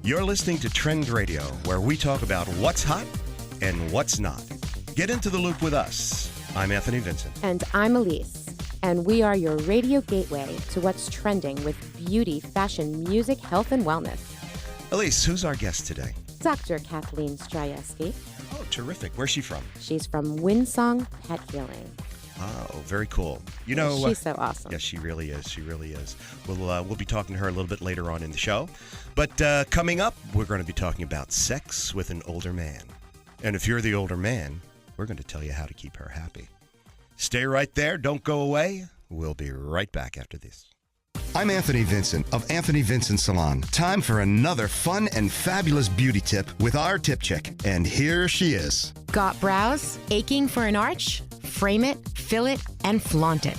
You're listening to Trend Radio, where we talk about what's hot and what's not. Get into the loop with us. I'm Anthony Vincent. And I'm Elise. And we are your radio gateway to what's trending with beauty, fashion, music, health, and wellness. Elise, who's our guest today? Dr. Kathleen Strajewski. Oh, terrific. Where's she from? She's from Winsong Pet Healing. Oh, very cool. You know, she's so awesome. Yes, she really is. She really is. We'll be talking to her a little bit later on in the show. But coming up, we're going to be talking about sex with an older man. And if you're the older man, we're going to tell you how to keep her happy. Stay right there. Don't go away. We'll be right back after this. I'm Anthony Vincent of Anthony Vincent Salon. Time for another fun and fabulous beauty tip with our tip chick. And here she is. Got brows? Aching for an arch? Frame it, fill it, and flaunt it.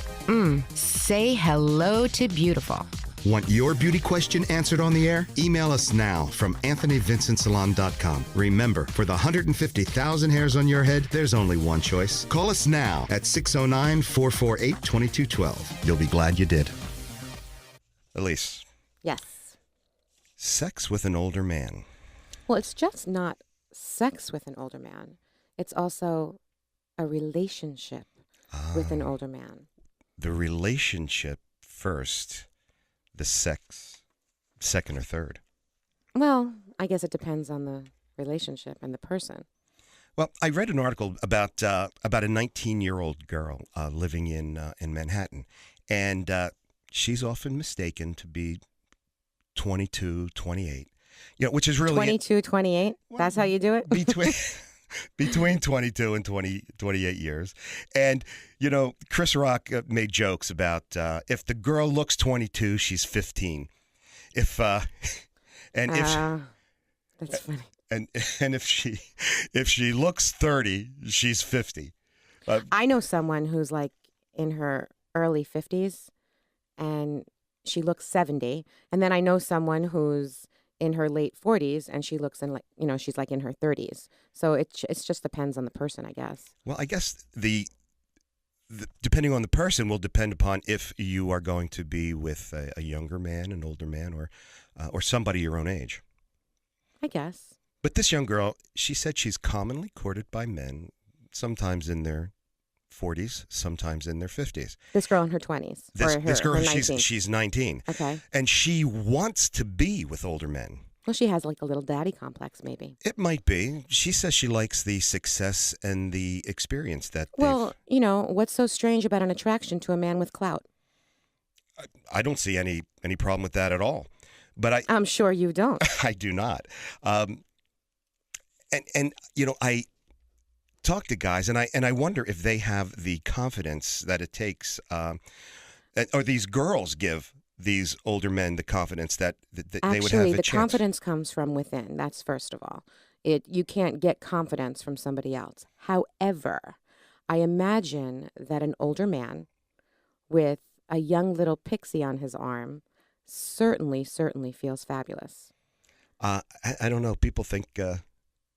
Say hello to beautiful. Want your beauty question answered on the air? Email us now from anthonyvincentsalon.com. Remember, for the 150,000 hairs on your head, there's only one choice. Call us now at 609-448-2212. You'll be glad you did. Elise. Yes. Sex with an older man. Well, it's just not sex with an older man. It's also a relationship with an older man. The relationship first, the sex second or third. Well, I guess it depends on the relationship and the person. Well, I read an article about a 19-year-old girl living in Manhattan, and she's often mistaken to be 22, 28. You know, which is really 22, 28. Well, that's how you do it. between 22 and 28 years. And, you know, Chris Rock made jokes about if the girl looks 22, she's 15. That's funny. And if she looks 30, she's 50. I know someone who's like in her early 50s and she looks 70. And then I know someone who's in her late 40s and she looks in like, you know, she's like in her 30s. So it just depends on the person, I guess. Well, I guess the depending on the person will depend upon if you are going to be with a younger man, an older man, or somebody your own age. I guess. But this young girl, she said she's commonly courted by men, sometimes in their 40s, sometimes in their 50s. This girl in her 20s. This girl, her 19. she's 19. Okay. And she wants to be with older men. Well, she has like a little daddy complex, maybe. It might be. She says she likes the success and the experience that Well, you know, what's so strange about an attraction to a man with clout? I don't see any problem with that at all. But I'm sure you don't. I do not. And you know, I talk to guys, and I wonder if they have the confidence that it takes, or these girls give these older men the confidence that they would have a chance. Actually, the confidence comes from within. That's first of all. You can't get confidence from somebody else. However, I imagine that an older man with a young little pixie on his arm certainly feels fabulous. I don't know. People think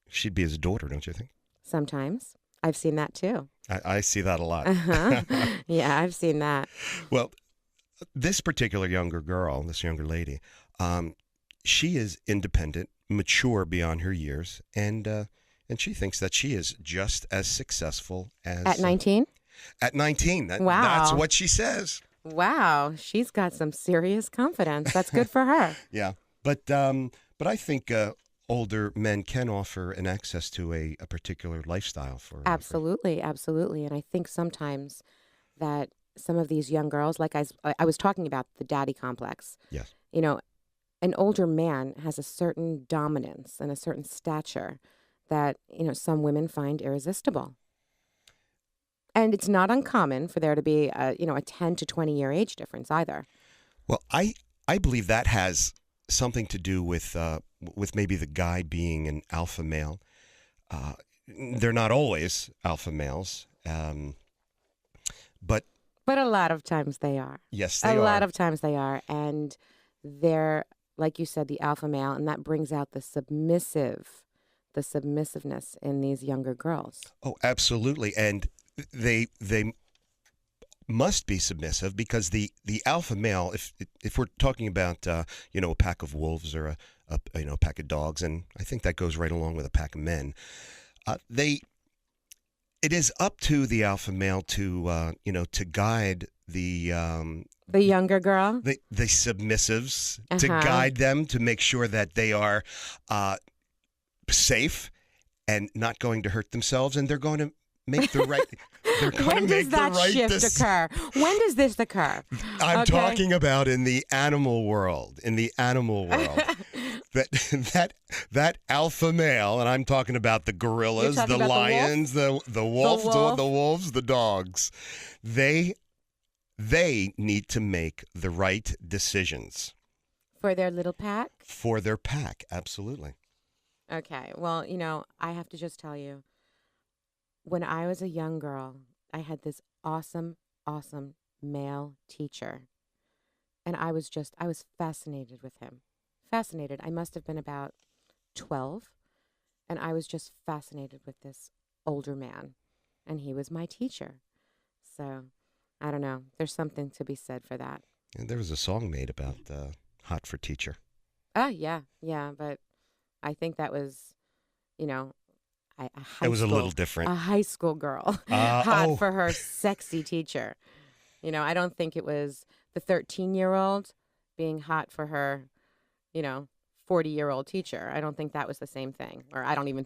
she'd be his daughter, don't you think? Sometimes. I've seen that too. I see that a lot. Uh-huh. Yeah, I've seen that. Well, this particular younger girl, this younger lady, she is independent, mature beyond her years, and she thinks that she is just as successful as... At 19? At 19. Wow. That's what she says. Wow, she's got some serious confidence. That's good for her. Yeah, but I think older men can offer an access to a particular lifestyle for... Absolutely. And I think sometimes that some of these young girls, like I was talking about the daddy complex. Yes. You know, an older man has a certain dominance and a certain stature that, you know, some women find irresistible. And it's not uncommon for there to be a 10 to 20 year age difference either. Well, I believe that has something to do with maybe the guy being an alpha male. They're not always alpha males, but a lot of times they are. Yes, they are. A lot of times they are, and they're, like you said, the alpha male, and that brings out the submissiveness in these younger girls. Oh, absolutely, and they must be submissive because the alpha male, if we're talking about a pack of wolves or a pack of dogs, and I think that goes right along with a pack of men, it is up to the alpha male to to guide the younger girl, the submissives, to guide them, to make sure that they are safe and not going to hurt themselves, and they're going to make the right. They're going when to make does that the right shift occur? When does this occur? I'm talking about in the animal world. In the animal world, that alpha male, and I'm talking about the gorillas, the lions, the wolves, the dogs. They need to make the right decisions for their little pack. For their pack, absolutely. Okay. Well, I have to just tell you, when I was a young girl, I had this awesome, awesome male teacher. And I was fascinated with him. Fascinated. I must have been about 12. And I was just fascinated with this older man. And he was my teacher. So, I don't know. There's something to be said for that. And there was a song made about Hot for Teacher. Yeah. But I think that was, it was a little different. A high school girl hot for her sexy teacher. I don't think it was the 13-year-old being hot for her, 40-year-old teacher. I don't think that was the same thing. Or I don't even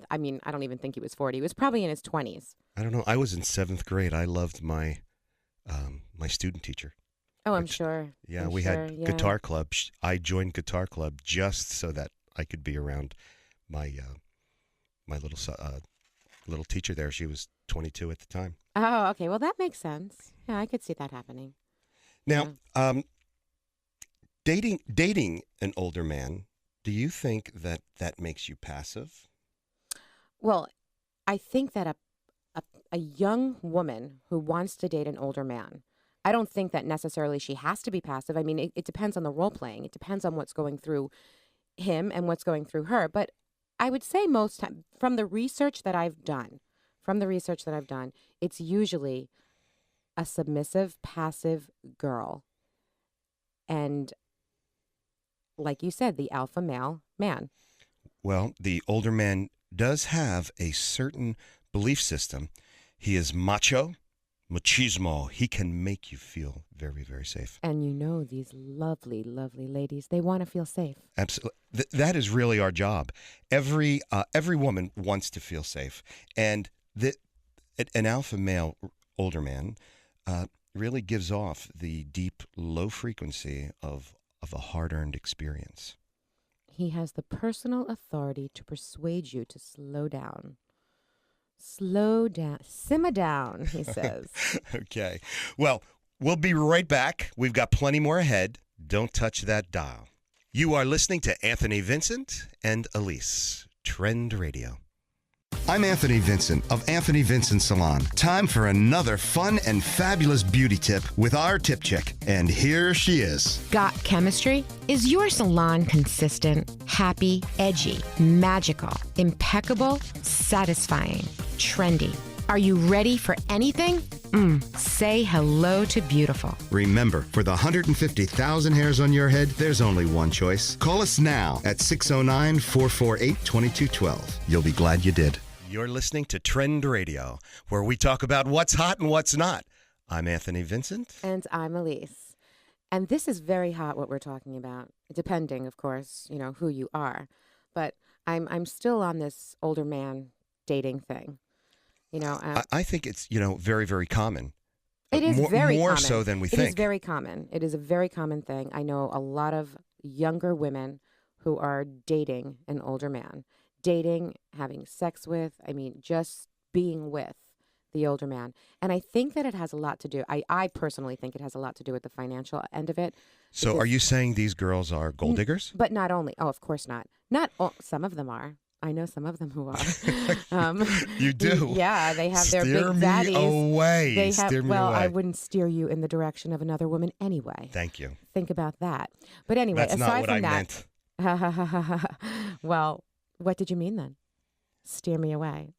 think he was 40. He was probably in his 20s. I don't know. I was in 7th grade. I loved my my student teacher. Oh, I'm sure. Yeah, we had guitar club. I joined guitar club just so that I could be around my my little teacher there. She was 22 at the time. Oh, okay. Well, that makes sense. Yeah, I could see that happening. Now, dating an older man, do you think that makes you passive? Well, I think that a young woman who wants to date an older man, I don't think that necessarily she has to be passive. I mean, it depends on the role playing. It depends on what's going through him and what's going through her. But I would say most time, from the research that I've done, it's usually a submissive, passive girl. And like you said, the alpha male man. Well, the older man does have a certain belief system. He is macho, machismo. He can make you feel very, very safe. And these lovely, lovely ladies, they want to feel safe. Absolutely. That is really our job. Every woman wants to feel safe. And an alpha male, older man, really gives off the deep, low frequency of a hard-earned experience. He has the personal authority to persuade you to slow down. Slow down. Simmer down, he says. Okay. Well, we'll be right back. We've got plenty more ahead. Don't touch that dial. You are listening to Anthony Vincent and Elise, Trend Radio. I'm Anthony Vincent of Anthony Vincent Salon. Time for another fun and fabulous beauty tip with our tip chick. And here she is. Got chemistry? Is your salon consistent, happy, edgy, magical, impeccable, satisfying, trendy? Are you ready for anything? Say hello to beautiful. Remember, for the 150,000 hairs on your head, there's only one choice. Call us now at 609-448-2212. You'll be glad you did. You're listening to Trend Radio, where we talk about what's hot and what's not. I'm Anthony Vincent. And I'm Elise. And this is very hot, what we're talking about, depending, of course, who you are. But I'm still on this older man dating thing. I think it's, very, very common. It is very common. More so than we think. It is very common. It is a very common thing. I know a lot of younger women who are dating an older man. Dating, having sex with, just being with the older man. And I think that it has a lot to do, I personally think it has a lot to do with the financial end of it. So are you saying these girls are gold diggers? But not only. Oh, of course not. Some of them are. I know some of them who are. You do? Yeah, they have their steer big daddies. Me away. Steer me away. I wouldn't steer you in the direction of another woman anyway. Thank you. Think about that. But anyway, that's aside not what from I that, meant. Well, what did you mean then? Steer me away.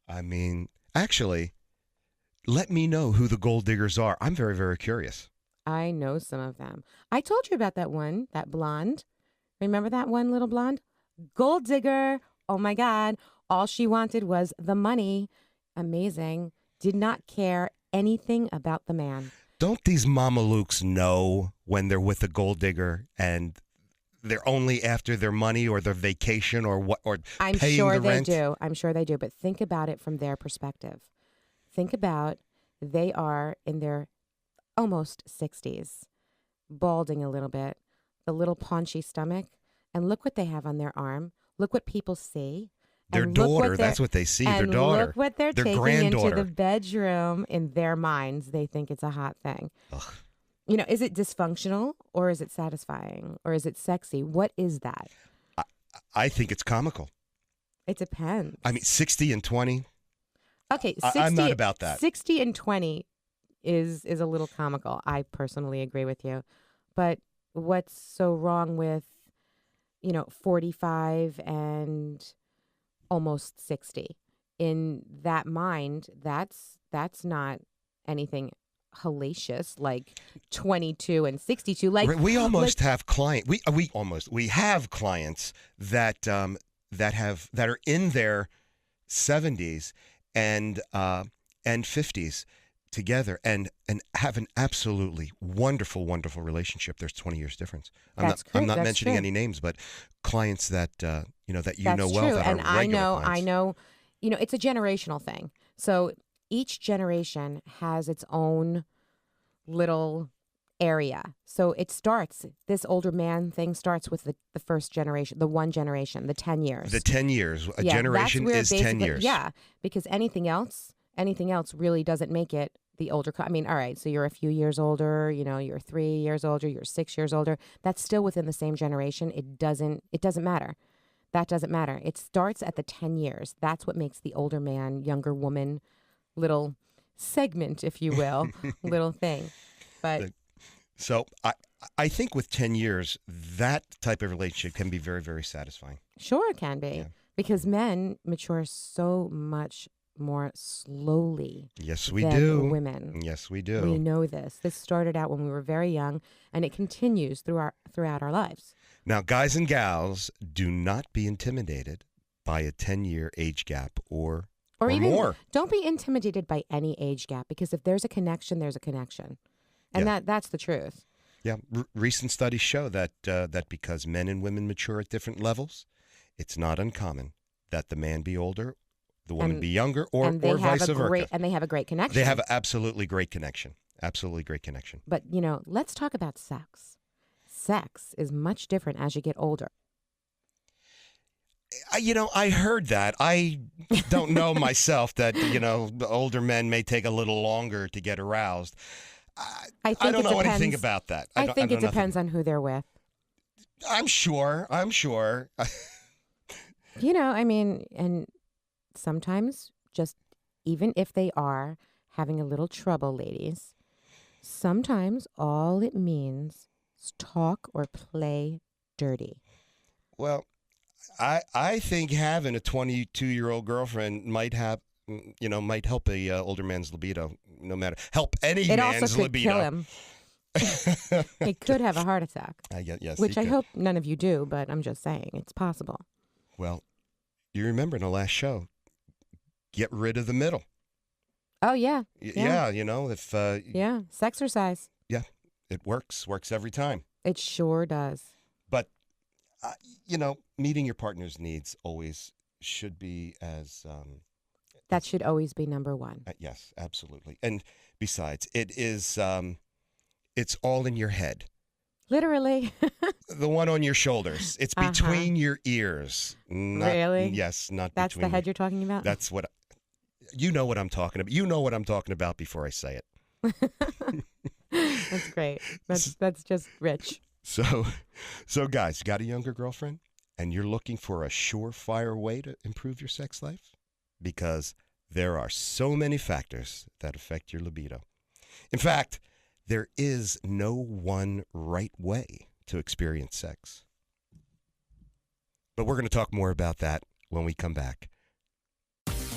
Actually, let me know who the gold diggers are. I'm very, very curious. I know some of them. I told you about that one, that blonde. Remember that one little blonde? Gold digger. Oh my God. All she wanted was the money. Amazing. Did not care anything about the man. Don't these mamalukes know when they're with a gold digger and they're only after their money or their vacation or what, or I'm paying sure the they rent? do. I'm sure they do. But think about it from their perspective. Think about they are in their almost 60s, balding a little bit, the little paunchy stomach, and look what they have on their arm. Look what people see. Their And look what daughter, that's what they see, their and daughter. Look what they're their taking into granddaughter. the bedroom. In their minds, they think it's a hot thing. Ugh. You know, is it dysfunctional or is it satisfying or is it sexy? What is that? I think it's comical. It depends. I mean, 60 and 20. Okay, 60, I'm not about that. 60 and 20 is a little comical. I personally agree with you. But what's so wrong with, 45 and almost 60? In that mind, that's not anything hellacious like 22 and 62. Like We almost have client. We have clients that that are in their 70s and 50s together and have an absolutely wonderful relationship. There's 20 years difference. I'm not That's mentioning true. any names, but clients that that you That's know well true. that And are regular I clients. know, it's a generational thing. So each generation has its own little area. So it starts, this older man thing starts with the first generation, the one generation, the 10 years. The 10 years. A Yeah, generation that's where is 10 basically- years. Yeah, because anything else really doesn't make it the older. I mean, all right, so you're a few years older, you're 3 years older, you're 6 years older. That's still within the same generation. It doesn't matter. That doesn't matter. It starts at the 10 years. That's what makes the older man, younger woman, little segment, if you will, little thing. But So I think with 10 years, that type of relationship can be very, very satisfying. sure it can be. Yeah. Because men mature so much more slowly Yes, we than do. women. Yes, we We do. know this. This started out when we were very young, and it continues throughout our lives. Now, guys and gals, do not be intimidated by a 10-year age gap or Even more. don't be intimidated by any age gap, because if there's a connection, there's a connection. And Yeah. that's the truth. Yeah, recent studies show that that because men and women mature at different levels, it's not uncommon that the man be older, the woman And- be younger, or and they have vice a versa. great and they have a great connection. They have an absolutely great connection. Absolutely great connection. But let's talk about sex. Sex is much different as you get older. I heard that. I don't know myself that, the older men may take a little longer to get aroused. I think I don't it know depends. anything about that. I don't- think know it nothing. depends on who they're with. I'm sure. And sometimes just even if they are having a little trouble, ladies, sometimes all it means is talk or play dirty. Well, I think having a 22-year-old girlfriend might help a older man's libido. No matter help any It man's also could libido. kill him. He could have a heart attack, Yes, which he I could. hope none of you do, but I'm just saying it's possible. Well, you remember in the last show, get rid of the middle. Oh, yeah. Yeah, if Yeah. Sexercise. it works every time. It sure does. But meeting your partner's needs always should be as That should always be number one. yes, absolutely. And besides, it is it's all in your head. Literally. The one on your shoulders. It's Uh-huh. between your ears. Not, Really? Yes, not That's between the head your- you're talking about? That's what you know what I'm talking about. You know what I'm talking about before I say it. That's great. That's just rich. So guys, you got a younger girlfriend and you're looking for a surefire way to improve your sex life? Because there are so many factors that affect your libido. In fact, there is no one right way to experience sex. But we're going to talk more about that when we come back.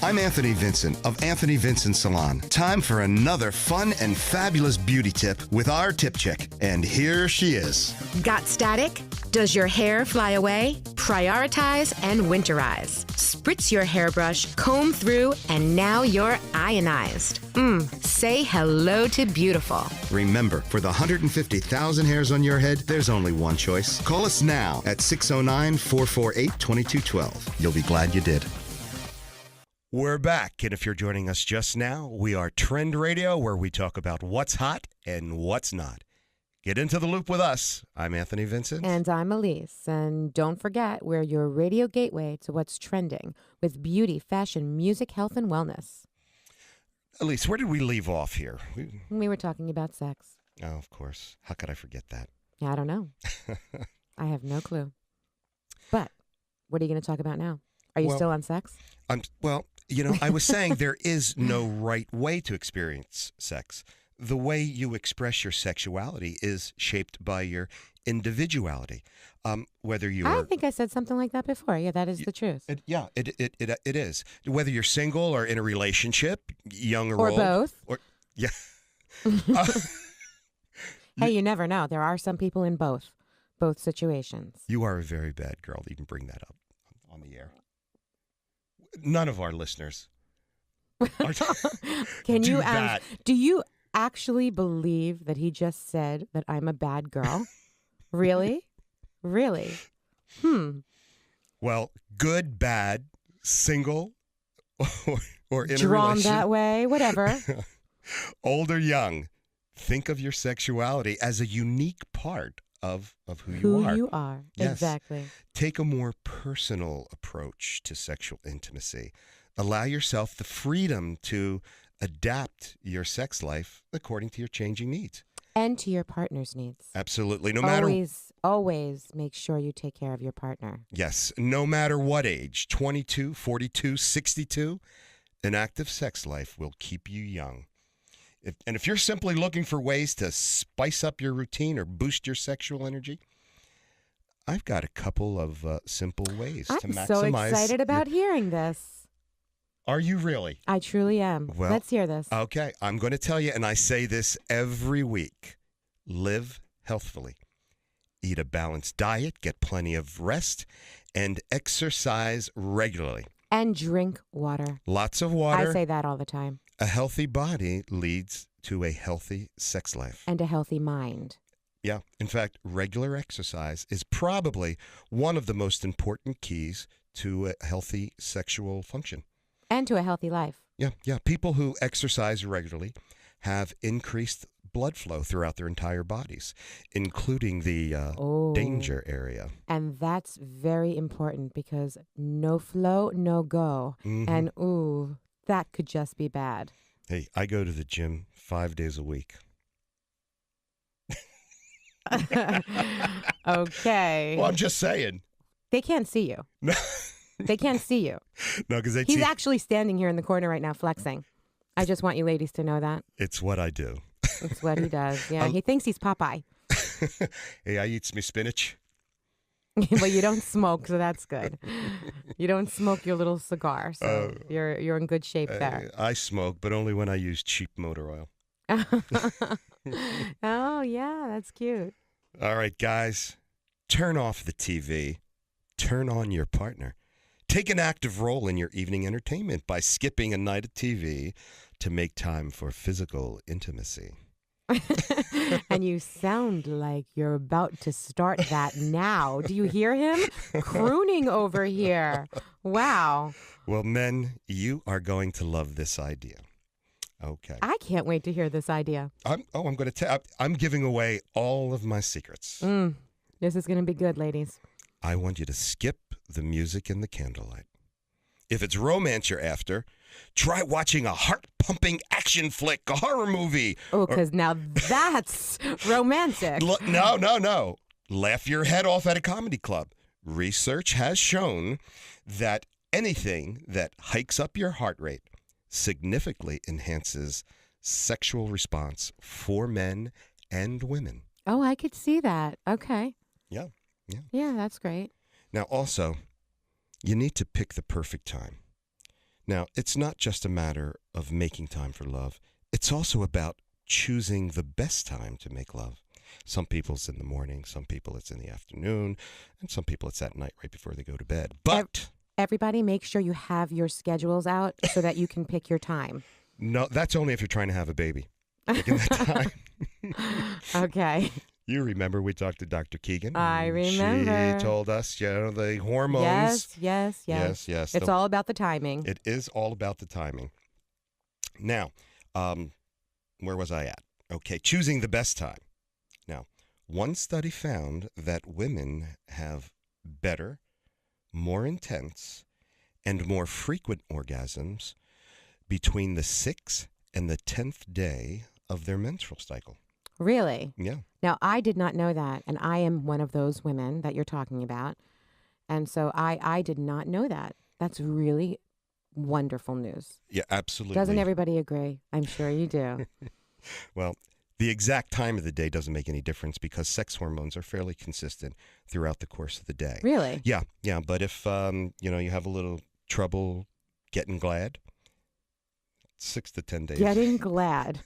I'm Anthony Vincent of Anthony Vincent Salon. Time for another fun and fabulous beauty tip with our tip chick. And here she is. Got static? Does your hair fly away? Prioritize and winterize. Spritz your hairbrush, comb through, and now you're ionized. Say hello to beautiful. Remember, for the 150,000 hairs on your head, there's only one choice. Call us now at 609-448-2212. You'll be glad you did. We're back, and if you're joining us just now, we are Trend Radio, where we talk about what's hot and what's not. Get into the loop with us. I'm Anthony Vincent. And I'm Elise. And don't forget, we're your radio gateway to what's trending with beauty, fashion, music, health, and wellness. Elise, where did we leave off here? We were talking about sex. Oh, of course. How could I forget that? I don't know. I have no clue. But what are you going to talk about now? Are you still on sex? I was saying there is no right way to experience sex. The way you express your sexuality is shaped by your individuality. Whether you I think I said something like that before. Yeah, that is the truth. It is. Whether you're single or in a relationship, young or old. Both. Yeah. Hey, you never know. There are some people in both situations. You are a very bad girl to even bring that up on the air. None of our listeners Can do you that. Do you actually believe that he just said that I'm a bad girl? Really? Really? Well, good, bad, single, or in Drawn a relationship. that way, whatever. Old or young, think of your sexuality as a unique part of who you are. Who you are. Yes. Exactly. Take a more personal approach to sexual intimacy. Allow yourself the freedom to adapt your sex life according to your changing needs. And to your partner's needs. Absolutely. Always make sure you take care of your partner. Yes. No matter what age, 22, 42, 62, an active sex life will keep you young. If you're simply looking for ways to spice up your routine or boost your sexual energy, I've got a couple of simple ways to maximize. I'm so excited about hearing this. Are you really? I truly am. Well, let's hear this. Okay, I'm going to tell you, and I say this every week. Live healthfully. Eat a balanced diet, get plenty of rest, and exercise regularly. And drink water. Lots of water. I say that all the time. A healthy body leads to a healthy sex life. And a healthy mind. Yeah. In fact, regular exercise is probably one of the most important keys to a healthy sexual function. And to a healthy life. Yeah. People who exercise regularly have increased blood flow throughout their entire bodies, including the danger area. And that's very important because no flow, no go. Mm-hmm. And that could just be bad. Hey, I go to the gym 5 days a week. Okay. Well, I'm just saying. They can't see you. No. They can't see you. No, because He's actually standing here in the corner right now flexing. I just want you ladies to know that. It's what I do. It's what he does. Yeah, he thinks he's Popeye. Hey, I eats me spinach. But you don't smoke, so that's good. You don't smoke your little cigar, so you're in good shape there. I smoke, but only when I use cheap motor oil. Oh, yeah, that's cute. All right, guys, turn off the TV. Turn on your partner. Take an active role in your evening entertainment by skipping a night of TV to make time for physical intimacy. And you sound like you're about to start that now. Do you hear him crooning over here? Wow. Well, men, you are going to love this idea. Okay. I can't wait to hear this idea. I'm giving away all of my secrets. This is going to be good, ladies. I want you to skip the music and the candlelight. If it's romance you're after, try watching a heart-pumping action flick, a horror movie. Oh, because now that's romantic. No. Laugh your head off at a comedy club. Research has shown that anything that hikes up your heart rate significantly enhances sexual response for men and women. Oh, I could see that. Okay. Yeah. Yeah, that's great. Now, also, you need to pick the perfect time. Now, it's not just a matter of making time for love. It's also about choosing the best time to make love. Some people it's in the morning, some people it's in the afternoon, and some people it's at night right before they go to bed. But Everybody, make sure you have your schedules out so that you can pick your time. no, that's only if you're trying to have a baby. Picking that time. Okay. You remember we talked to Dr. Keegan? I remember. She told us, the hormones. Yes. Yes. It's all about the timing. It is all about the timing. Now, where was I at? Okay, choosing the best time. Now, one study found that women have better, more intense, and more frequent orgasms between the 6th and the 10th day of their menstrual cycle. Really? Yeah. Now, I did not know that, and I am one of those women that you're talking about. And so I did not know that. That's really wonderful news. Yeah, absolutely. Doesn't everybody agree? I'm sure you do. Well, the exact time of the day doesn't make any difference because sex hormones are fairly consistent throughout the course of the day. Really? Yeah. But if you have a little trouble getting glad, 6 to 10 days. Getting glad.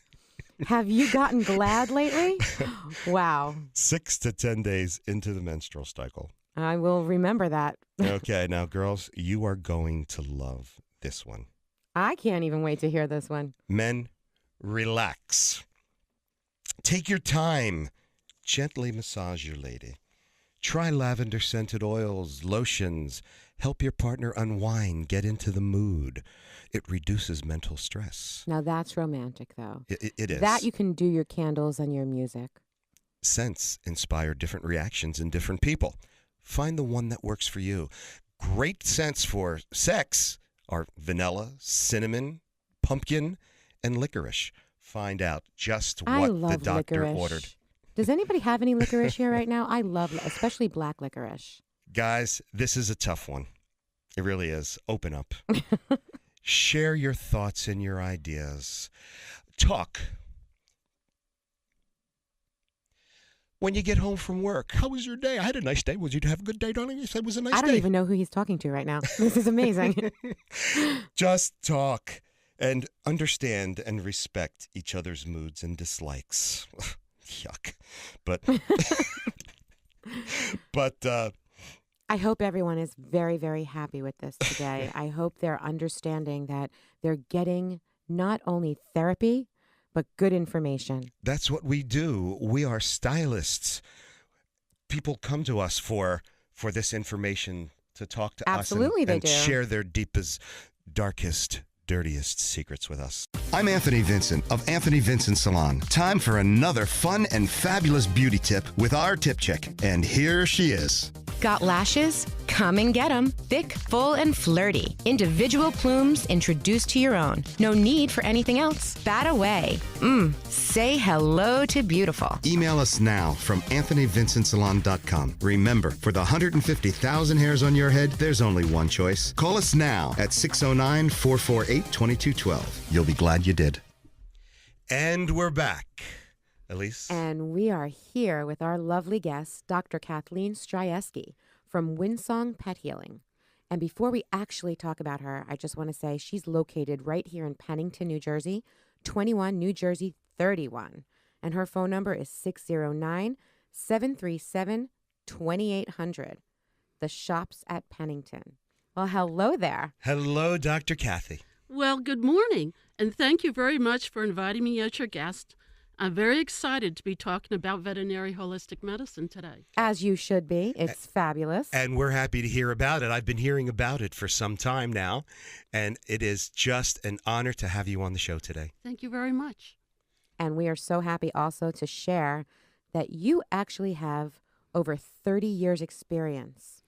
Have you gotten glad lately? Wow. 6 to 10 days into the menstrual cycle. I will remember that. Okay, now girls, you are going to love this one. I can't even wait to hear this one. Men, relax. Take your time. Gently massage your lady. Try lavender-scented oils, lotions. Help your partner unwind, get into the mood. It reduces mental stress. Now that's romantic, though. It is. That you can do your candles and your music. Scents inspire different reactions in different people. Find the one that works for you. Great scents for sex are vanilla, cinnamon, pumpkin, and licorice. Find out just I what love the doctor licorice. ordered. Does anybody have any licorice here right now? I love, especially black licorice. Guys, this is a tough one. It really is. Open up. Share your thoughts and your ideas. Talk. When you get home from work, how was your day? I had a nice day. Did you have a good day, darling? You said it was a nice day. I don't even know who he's talking to right now. This is amazing. Just talk and understand and respect each other's moods and dislikes. Yuck. But I hope everyone is very, very happy with this today. I hope they're understanding that they're getting not only therapy, but good information. that's what we do. We are stylists. People come to us for this information to talk to Absolutely us they and do. share their deepest, darkest, dirtiest secrets with us. I'm Anthony Vincent of Anthony Vincent Salon. Time for another fun and fabulous beauty tip with our tip chick. And here she is. Got lashes? Come and get them. Thick, full, and flirty. Individual plumes introduced to your own. No need for anything else. Bat away. Say hello to beautiful. Email us now from AnthonyVincentSalon.com. Remember, for the 150,000 hairs on your head, there's only one choice. Call us now at 609-448-2212. You'll be glad you did. And we're back. Elise? And we are here with our lovely guest, Dr. Kathleen Stryeski from Winsong Pet Healing. And before we actually talk about her, I just want to say she's located right here in Pennington, New Jersey, 21 New Jersey 31. And her phone number is 609-737-2800. The Shops at Pennington. Well, hello there. Hello, Dr. Kathy. Well, good morning, and thank you very much for inviting me as your guest. I'm very excited to be talking about veterinary holistic medicine today. As you should be. It's fabulous. And we're happy to hear about it. I've been hearing about it for some time now, and it is just an honor to have you on the show today. Thank you very much. And we are so happy also to share that you actually have over 30 years experience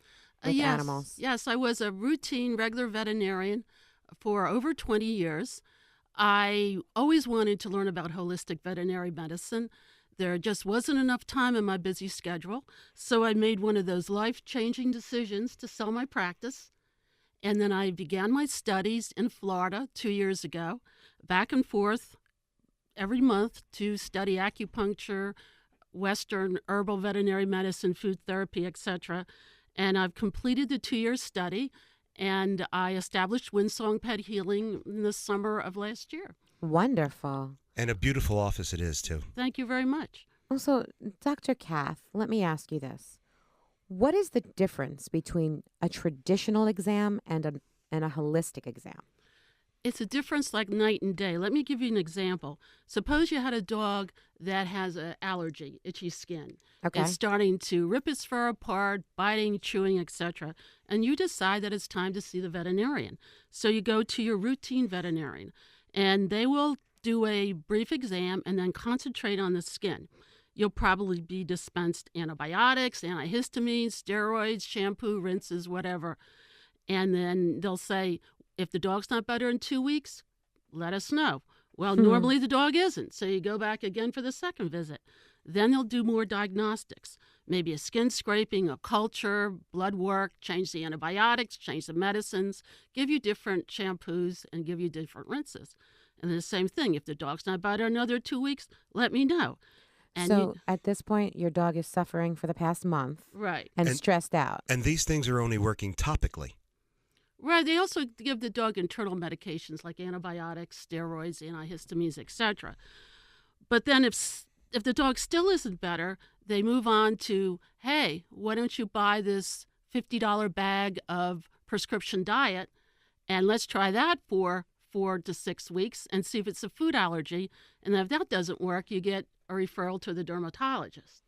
with Yes, animals. Yes, I was a routine, regular veterinarian for over 20 years. I always wanted to learn about holistic veterinary medicine. There just wasn't enough time in my busy schedule, so I made one of those life-changing decisions to sell my practice. And then I began my studies in Florida 2 years ago, back and forth every month to study acupuncture, Western herbal veterinary medicine, food therapy, etc. And I've completed the 2-year study, And I established Windsong Pet Healing in the summer of last year. Wonderful. And a beautiful office it is, too. Thank you very much. Also, Dr. Kath, let me ask you this. What is the difference between a traditional exam and a holistic exam? It's a difference like night and day. Let me give you an example. Suppose you had a dog that has an allergy, itchy skin. Okay. It's starting to rip its fur apart, biting, chewing, etc. And you decide that it's time to see the veterinarian. So you go to your routine veterinarian, and they will do a brief exam and then concentrate on the skin. You'll probably be dispensed antibiotics, antihistamines, steroids, shampoo, rinses, whatever. And then they'll say, if the dog's not better in 2 weeks, let us know. Well, normally the dog isn't, so you go back again for the second visit. Then they'll do more diagnostics, maybe a skin scraping, a culture, blood work, change the antibiotics, change the medicines, give you different shampoos, and give you different rinses. And then the same thing, if the dog's not better in another 2 weeks, let me know. And so at this point, your dog is suffering for the past month. Right. And stressed out. And these things are only working topically. Right. They also give the dog internal medications like antibiotics, steroids, antihistamines, etc. But then if the dog still isn't better, they move on to, hey, why don't you buy this $50 bag of prescription diet, and let's try that for 4 to 6 weeks and see if it's a food allergy. And if that doesn't work, you get a referral to the dermatologist.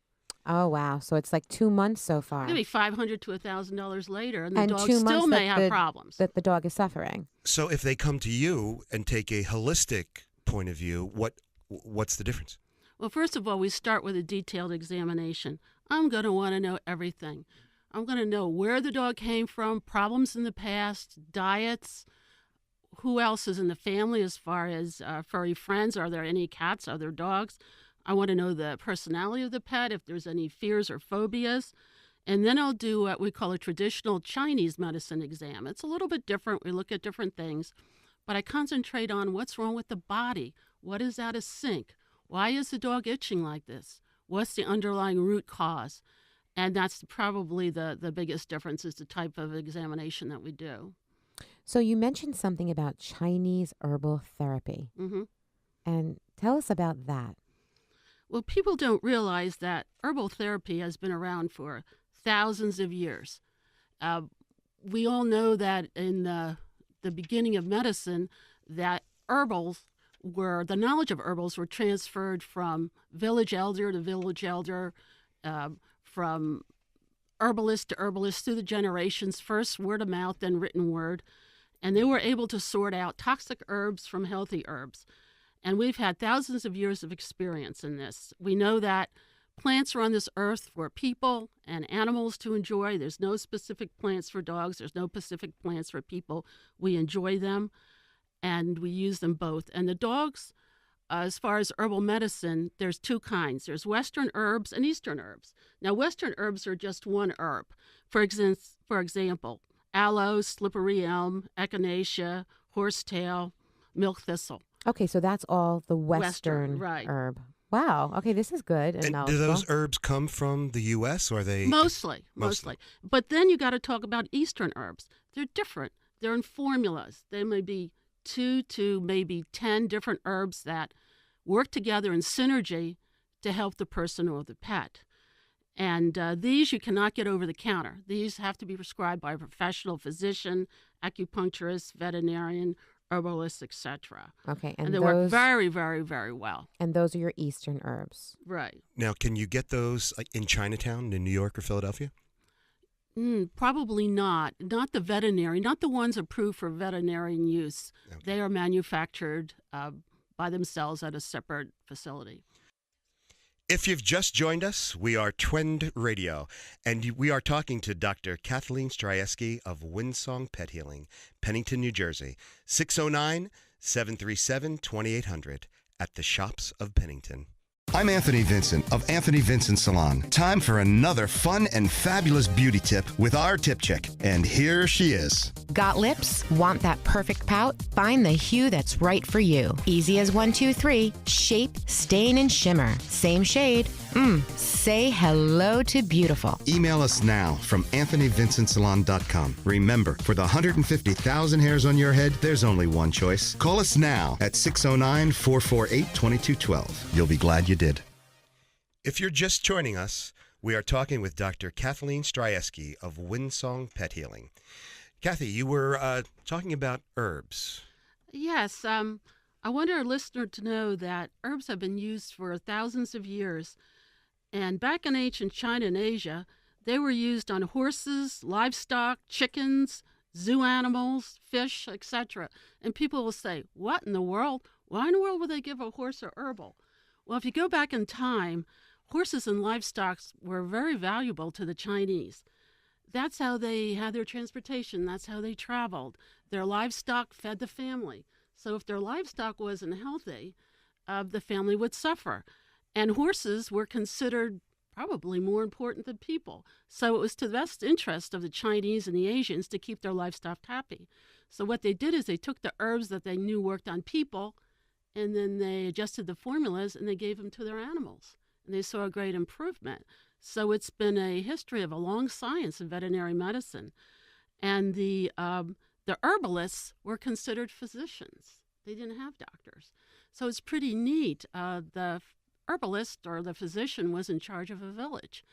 Oh, wow. So it's like 2 months so far. Maybe $500 to $1,000 later, and the dog 2 months still may have problems. That the dog is suffering. So if they come to you and take a holistic point of view, what's the difference? Well, first of all, we start with a detailed examination. I'm going to want to know everything. I'm going to know where the dog came from, problems in the past, diets, who else is in the family as far as furry friends. Are there any cats? Are there dogs? I want to know the personality of the pet, if there's any fears or phobias. And then I'll do what we call a traditional Chinese medicine exam. It's a little bit different. We look at different things. But I concentrate on what's wrong with the body. What is out of sync? Why is the dog itching like this? What's the underlying root cause? And that's probably the biggest difference, is the type of examination that we do. So you mentioned something about Chinese herbal therapy. Mm-hmm. And tell us about that. Well, people don't realize that herbal therapy has been around for thousands of years. We all know that in the beginning of medicine, that the knowledge of herbals were transferred from village elder to village elder, from herbalist to herbalist through the generations, first word of mouth, then written word. And they were able to sort out toxic herbs from healthy herbs. And we've had thousands of years of experience in this. We know that plants are on this earth for people and animals to enjoy. There's no specific plants for dogs. There's no specific plants for people. We enjoy them, and we use them both. And the dogs, as far as herbal medicine, there's 2 kinds. There's Western herbs and Eastern herbs. Now, Western herbs are just one herb. For example, aloe, slippery elm, echinacea, horsetail, milk thistle. Okay, so that's all the Western right. herb. Wow. Okay, this is good and And do knowledgeable. those herbs come from the U.S. or are they? Mostly. But then you got to talk about Eastern herbs. They're different. They're in formulas. They may be 2 to maybe 10 different herbs that work together in synergy to help the person or the pet. And these you cannot get over the counter. These have to be prescribed by a professional physician, acupuncturist, veterinarian, herbalist, etc. Okay, And they work very, very, very well. And those are your Eastern herbs. Right. Now, can you get those like in Chinatown, in New York or Philadelphia? Probably not. Not the veterinary, not the ones approved for veterinarian use. Okay. They are manufactured by themselves at a separate facility. If you've just joined us, we are Twend Radio, and we are talking to Dr. Kathleen Strajewski of Windsong Pet Healing, Pennington, New Jersey, 609-737-2800 at the Shops of Pennington. I'm Anthony Vincent of Anthony Vincent Salon. Time for another fun and fabulous beauty tip with our tip chick. And here she is. Got lips? Want that perfect pout? Find the hue that's right for you. Easy as 1, 2, 3. Shape, stain, and shimmer. Same shade, Say hello to beautiful. Email us now from AnthonyVincentSalon.com. Remember, for the 150,000 hairs on your head, there's only one choice. Call us now at 609-448-2212. You'll be glad you did. If you're just joining us, we are talking with Dr. Kathleen Stryeski of Windsong Pet Healing. Kathy, you were talking about herbs. Yes, I want our listener to know that herbs have been used for thousands of years. And back in ancient China and Asia, they were used on horses, livestock, chickens, zoo animals, fish, etc. And people will say, what in the world? Why in the world would they give a horse a herbal? Well, if you go back in time, horses and livestock were very valuable to the Chinese. That's how they had their transportation. That's how they traveled. Their livestock fed the family. So if their livestock wasn't healthy, the family would suffer. And horses were considered probably more important than people. So it was to the best interest of the Chinese and the Asians to keep their livestock happy. So what they did is they took the herbs that they knew worked on people, and then they adjusted the formulas and they gave them to their animals. And they saw a great improvement. So it's been a history of a long science in veterinary medicine. And the herbalists were considered physicians. They didn't have doctors. So it's pretty neat. The herbalist or the physician was in charge of a village.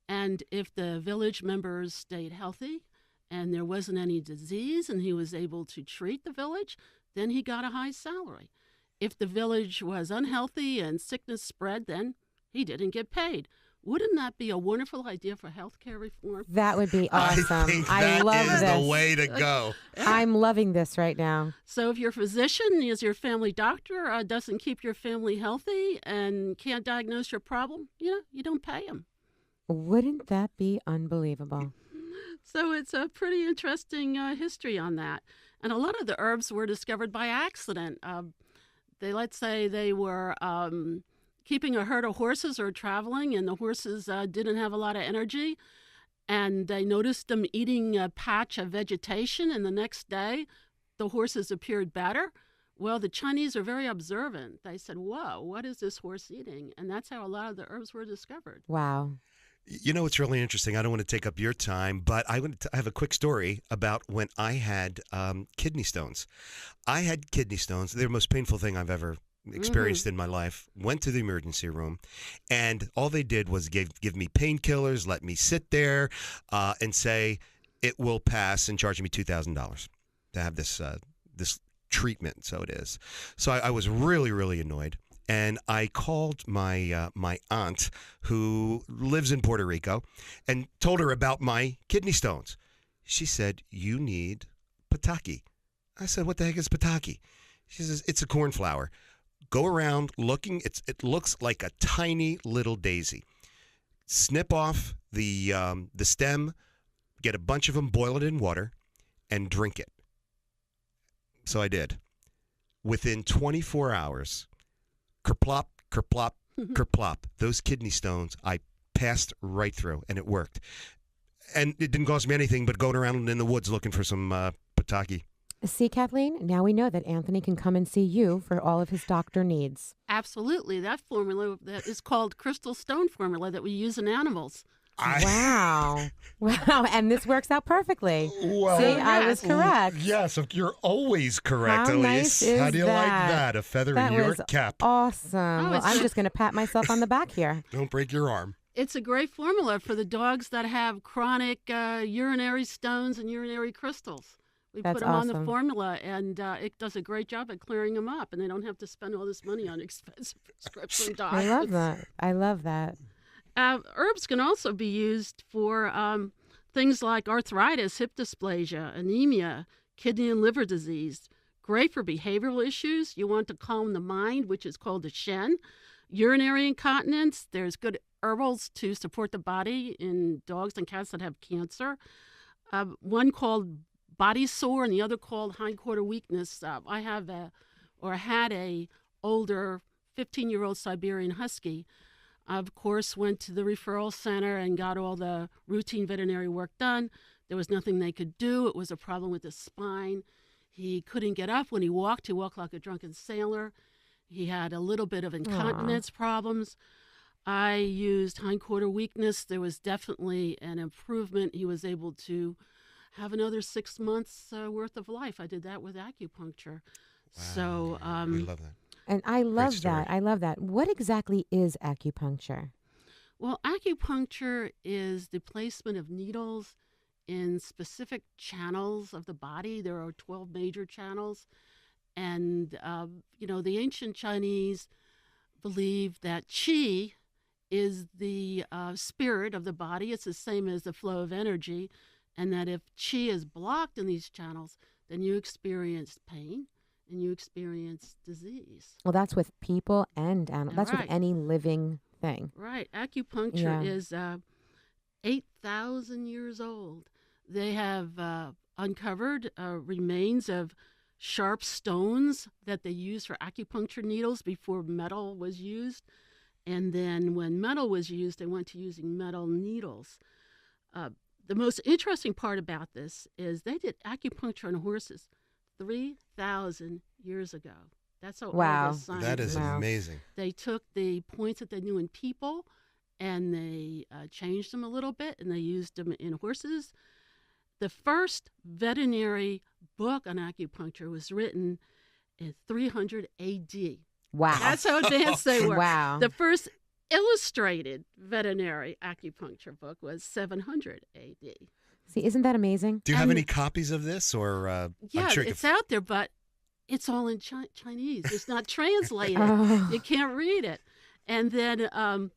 And if the village members stayed healthy and there wasn't any disease and he was able to treat the village, then he got a high salary. If the village was unhealthy and sickness spread, then he didn't get paid. Wouldn't that be a wonderful idea for healthcare reform? That would be awesome. I think that love is this. the way to go. I'm loving this right now. So if your physician is your family doctor, doesn't keep your family healthy and can't diagnose your problem, you don't pay him. Wouldn't that be unbelievable? So it's a pretty interesting history on that. And a lot of the herbs were discovered by accident. Let's say they were keeping a herd of horses or traveling, and the horses didn't have a lot of energy, and they noticed them eating a patch of vegetation, and the next day the horses appeared better. Well, the Chinese are very observant. They said, whoa, what is this horse eating? And that's how a lot of the herbs were discovered. Wow. You know, it's really interesting. I don't want to take up your time, but I have a quick story about when I had kidney stones. I had kidney stones. They're the most painful thing I've ever experienced in my life. Went to the emergency room, and all they did was give me painkillers, let me sit there, and say it will pass, and charge me $2,000 to have this treatment. So it is. So I was really, really annoyed, and I called my my aunt who lives in Puerto Rico, and told her about my kidney stones. She said, "You need Pataki." I said, "What the heck is Pataki?" She says, "It's a cornflower. Go around looking. It looks like a tiny little daisy. Snip off the stem, get a bunch of them, boil it in water, and drink it." So I did. Within 24 hours, kerplop, kerplop, kerplop. Those kidney stones, I passed right through, and it worked. And it didn't cost me anything but going around in the woods looking for some Pataki. See, Kathleen, now we know that Anthony can come and see you for all of his doctor needs. Absolutely. That formula that is called crystal stone formula that we use in animals. Wow. Wow. And this works out perfectly. Well, see, I was correct. Yes, you're always correct, How Elise. nice is How do you like that? that? A feather That in your was cap. Awesome. Well, it's- I'm just going to pat myself on the back here. Don't break your arm. It's a great formula for the dogs that have chronic urinary stones and urinary crystals. We That's put them on the awesome. formula, and it does a great job at clearing them up, and they don't have to spend all this money on expensive prescription I diets. love that. I love that. Herbs can also be used for things like arthritis, hip dysplasia, anemia, kidney and liver disease. Great for behavioral issues. You want to calm the mind, which is called a Shen. Urinary incontinence. There's good herbals to support the body in dogs and cats that have cancer. One called body sore and the other called hindquarter weakness. I have had a older 15-year-old Siberian Husky. I, of course, went to the referral center and got all the routine veterinary work done. There was nothing they could do. It was a problem with his spine. He couldn't get up when he walked. He walked like a drunken sailor. He had a little bit of incontinence problems. I used hindquarter weakness. There was definitely an improvement. He was able to have another 6 months worth of life. I did that with acupuncture. So we love that. And I love story. that. I love that. What exactly is acupuncture? Well, acupuncture is the placement of needles in specific channels of the body. There are 12 major channels. And, the ancient Chinese believed that qi is the spirit of the body. It's the same as the flow of energy. And that if qi is blocked in these channels, then you experience pain and you experience disease. Well, that's with people and animals. That's Right. with any living thing. Right. Acupuncture Yeah. is 8,000 years old. They have uncovered remains of sharp stones that they used for acupuncture needles before metal was used. And then when metal was used, they went to using metal needles. The most interesting part about this is they did acupuncture on horses 3,000 years ago. That's how Wow. old this science That is Wow. amazing. They took the points that they knew in people and they changed them a little bit and they used them in horses. The first veterinary book on acupuncture was written in 300 AD. Wow. That's how advanced they were. Wow. The first illustrated veterinary acupuncture book was 700 AD. See, isn't that amazing? Do you have And- any copies of this, or Yeah, I'm sure you it's could- out there, but it's all in Chinese. It's not translated. Oh. You can't read it. And then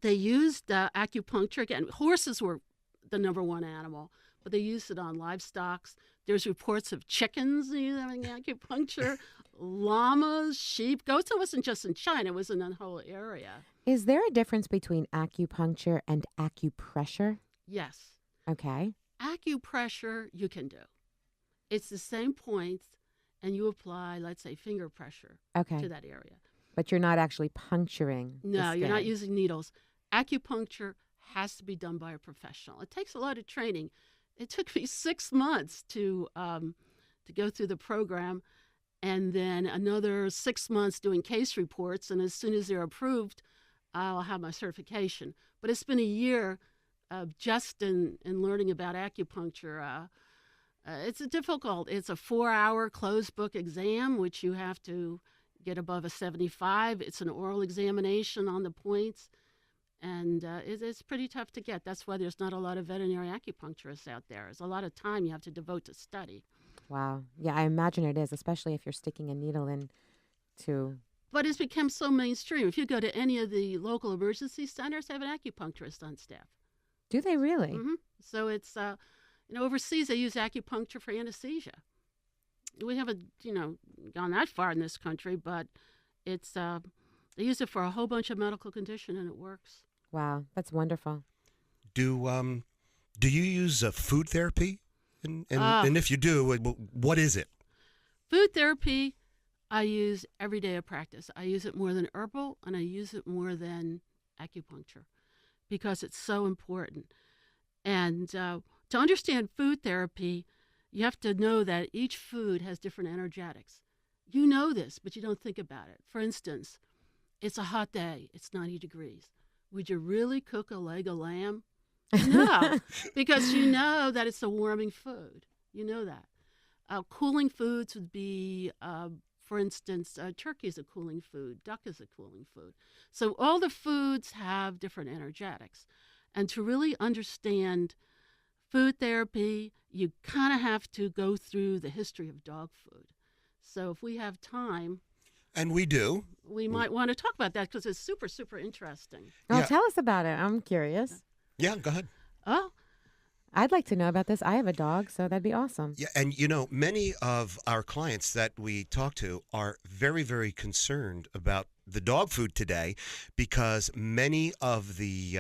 they used acupuncture. Again, horses were the number one animal, but they used it on livestock. There's reports of chickens having acupuncture, llamas, sheep, goats. It wasn't just in China. It was in that whole area. Is there a difference between acupuncture and acupressure? Yes. Okay. Acupressure you can do. It's the same points, and you apply, let's say, finger pressure Okay. to that area. But you're not actually puncturing. the No, you're not skin. using needles. Acupuncture has to be done by a professional. It takes a lot of training. It took me 6 months to go through the program, and then another 6 months doing case reports. And as soon as they're approved, I'll have my certification. But it's been a year just in learning about acupuncture. It's difficult. It's a 4-hour closed book exam, which you have to get above a 75. It's an oral examination on the points, and it's pretty tough to get. That's why there's not a lot of veterinary acupuncturists out there. There's a lot of time you have to devote to study. Wow. Yeah, I imagine it is, especially if you're sticking a needle in to. But it's become so mainstream. If you go to any of the local emergency centers, they have an acupuncturist on staff. Do they really? Hmm. So it's, overseas they use acupuncture for anesthesia. We haven't, gone that far in this country, but it's they use it for a whole bunch of medical condition, and it works. Wow, that's wonderful. do you use food therapy? And Ah. if you do, what is it? Food therapy, I use every day of practice. I use it more than herbal, and I use it more than acupuncture because it's so important. And to understand food therapy, you have to know that each food has different energetics. You know this, but you don't think about it. For instance, it's a hot day. It's 90 degrees. Would you really cook a leg of lamb? No, because you know that it's a warming food. You know that. Cooling foods would be, for instance, turkey is a cooling food. Duck is a cooling food. So all the foods have different energetics. And to really understand food therapy, you kind of have to go through the history of dog food. So if we have time, And we do. we might want to talk about that because it's super, super interesting. Oh, Yeah. tell us about it. I'm curious. Yeah, go ahead. Oh, I'd like to know about this. I have a dog, so that'd be awesome. Yeah, and many of our clients that we talk to are very, very concerned about the dog food today because many of the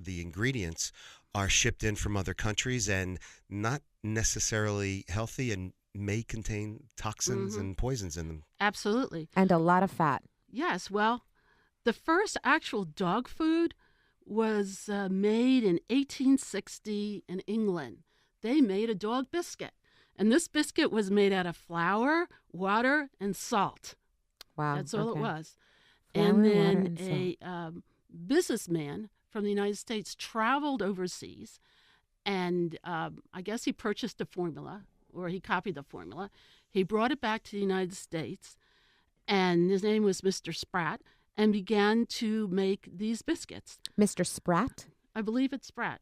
ingredients are shipped in from other countries and not necessarily healthy and may contain toxins Mhm. and poisons in them. absolutely. And a lot of fat. Yes, well, the first actual dog food was made in 1860 in England. They made a dog biscuit, and this biscuit was made out of flour, water, and salt. Wow. That's all okay. it was. Flour, And water, then and a businessman from the United States traveled overseas, and I guess he purchased the formula, or he copied the formula. He brought it back to the United States, and his name was Mr. Spratt, and began to make these biscuits. Mr. Spratt? I believe it's Spratt.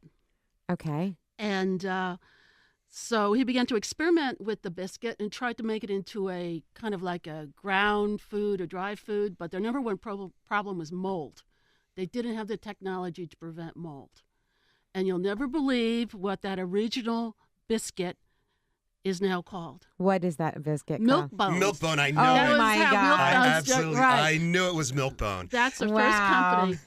Okay. And so he began to experiment with the biscuit and tried to make it into a kind of like a ground food or dry food, but their number one problem was mold. They didn't have the technology to prevent mold. And you'll never believe what that original biscuit is now called. What is that biscuit Milk called? Bones. Milk-Bone, I know Oh, it. my God. I Milk-Bones, absolutely, right. I knew it was Milk-Bone. That's the first Wow. company.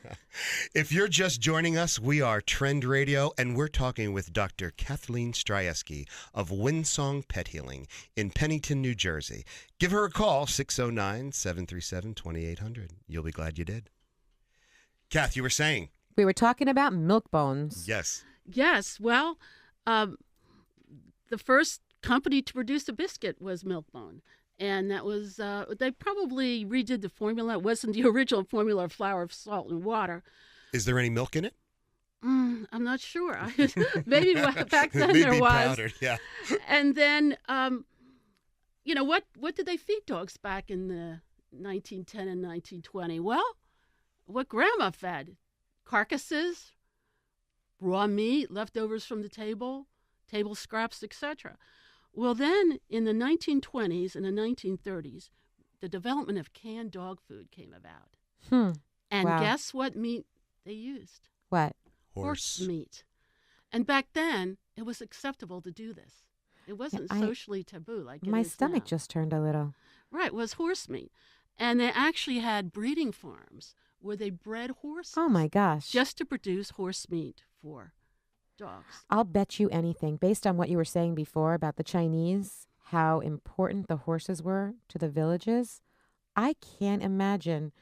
If you're just joining us, we are Trend Radio, and we're talking with Dr. Kathleen Stryeski of Windsong Pet Healing in Pennington, New Jersey. Give her a call, 609-737-2800. You'll be glad you did. Kath, you were saying? We were talking about milk bones. Yes. Yes, well, the first company to produce a biscuit was Milk-Bone. And that was, they probably redid the formula. It wasn't the original formula of flour, salt, and water. Is there any milk in it? I'm not sure. Maybe back then Maybe there was. powdered, yeah. And then, what did they feed dogs back in the 1910 and 1920? Well, what Grandma fed. Carcasses, raw meat, leftovers from the table scraps, etc. Well, then in the 1920s and the 1930s, the development of canned dog food came about. And Wow. guess what meat they used? What? Horse meat. And back then, it was acceptable to do this. It wasn't socially taboo like it My is stomach now. just turned a little. Right, it was horse meat. And they actually had breeding farms where they bred horses Oh my gosh. just to produce horse meat for dogs. I'll bet you anything, based on what you were saying before about the Chinese, how important the horses were to the villages. I can't imagine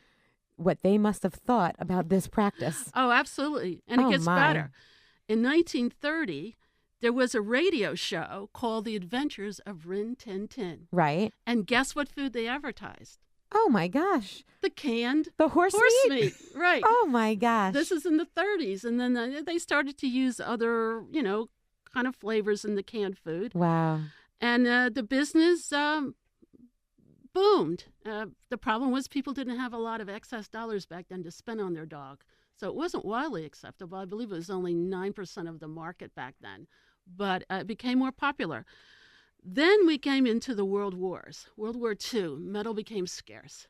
what they must have thought about this practice. Oh, absolutely. And Oh, it gets my. better. In 1930, there was a radio show called The Adventures of Rin Tin Tin. Right? And guess what food they advertised? Oh my gosh. The canned The horse meat. Right. Oh my gosh. This is in the 30s. And then they started to use other, kind of flavors in the canned food. Wow. And the business boomed. The problem was people didn't have a lot of excess dollars back then to spend on their dog. So it wasn't widely acceptable. I believe it was only 9% of the market back then. But it became more popular. Then we came into the World Wars. World War II, metal became scarce.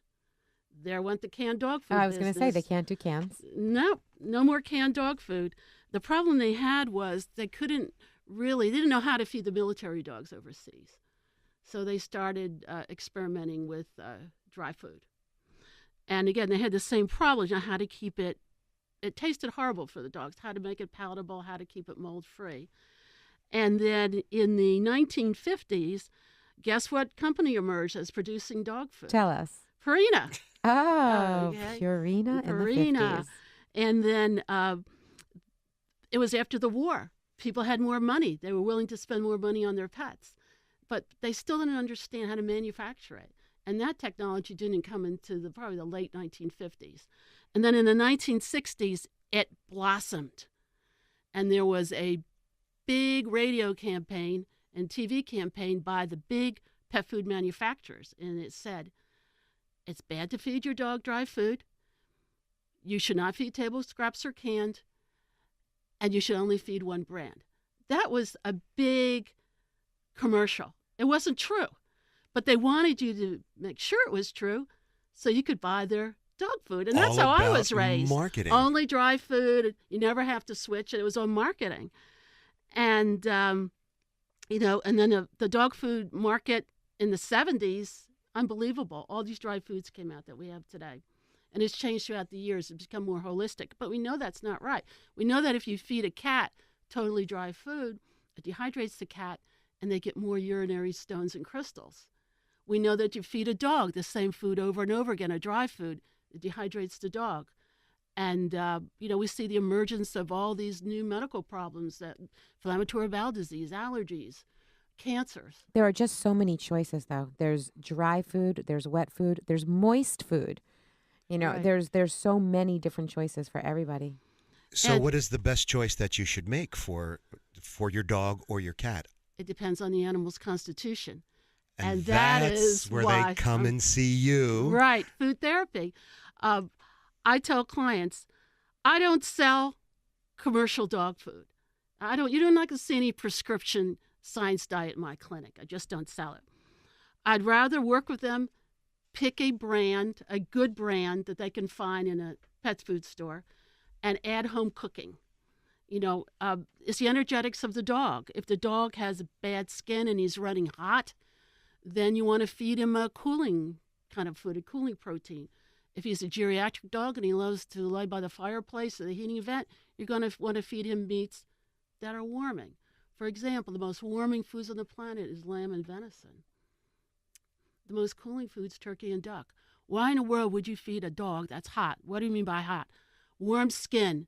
There went the canned dog food I was going to say they business. can't do cans. No more canned dog food. The problem they had was they didn't know how to feed the military dogs overseas. So they started experimenting with dry food. And again, they had the same problem, how to keep it. It tasted horrible for the dogs, how to make it palatable, how to keep it mold-free. And then in the 1950s, guess what company emerged as producing dog food? Tell us. Purina. Oh, Okay. Purina in the Purina. 50s. And then it was after the war. People had more money. They were willing to spend more money on their pets. But they still didn't understand how to manufacture it. And that technology didn't come into probably the late 1950s. And then in the 1960s, it blossomed. And there was a big radio campaign and TV campaign by the big pet food manufacturers. And it said, it's bad to feed your dog dry food. You should not feed table scraps or canned. And you should only feed one brand. That was a big commercial. It wasn't true. But they wanted you to make sure it was true so you could buy their dog food. And that's All how I about was raised. marketing. Only dry food. You never have to switch. And it was on marketing. And, and then the dog food market in the 70s, unbelievable. All these dry foods came out that we have today. And it's changed throughout the years. It's become more holistic. But we know that's not right. We know that if you feed a cat totally dry food, it dehydrates the cat and they get more urinary stones and crystals. We know that you feed a dog the same food over and over again, a dry food, it dehydrates the dog. And, we see the emergence of all these new medical problems, that inflammatory bowel disease, allergies, cancers. There are just so many choices, though. There's dry food, there's wet food, there's moist food. You know, Right. there's so many different choices for everybody. So, And- what is the best choice that you should make for your dog or your cat? It depends on the animal's constitution. And And that that's is where why they come and see you. Right, food therapy. I tell clients, I don't sell commercial dog food. You're not going to see any prescription science diet in my clinic. I just don't sell it. I'd rather work with them, pick a brand, a good brand that they can find in a pet food store, and add home cooking. You know, it's the energetics of the dog. If the dog has bad skin and he's running hot, then you want to feed him a cooling kind of food, a cooling protein. If he's a geriatric dog and he loves to lie by the fireplace or the heating vent, you're going to want to feed him meats that are warming. For example, the most warming foods on the planet is lamb and venison. The most cooling foods, turkey and duck. Why in the world would you feed a dog that's hot? What do you mean by hot? Warm skin,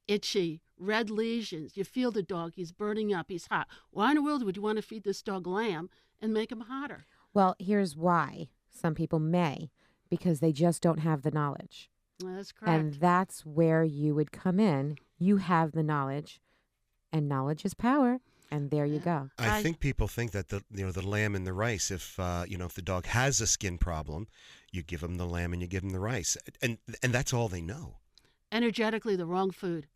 itchy, red lesions. You feel the dog, he's burning up, he's hot. Why in the world would you want to feed this dog lamb and make him hotter? Well, here's why some people may, because they just don't have the knowledge. Well, that's correct. And that's where you would come in. You have the knowledge, and knowledge is power. And there you go. I think people think that the lamb and the rice. If if the dog has a skin problem, you give them the lamb and you give them the rice, and that's all they know. Energetically, the wrong food.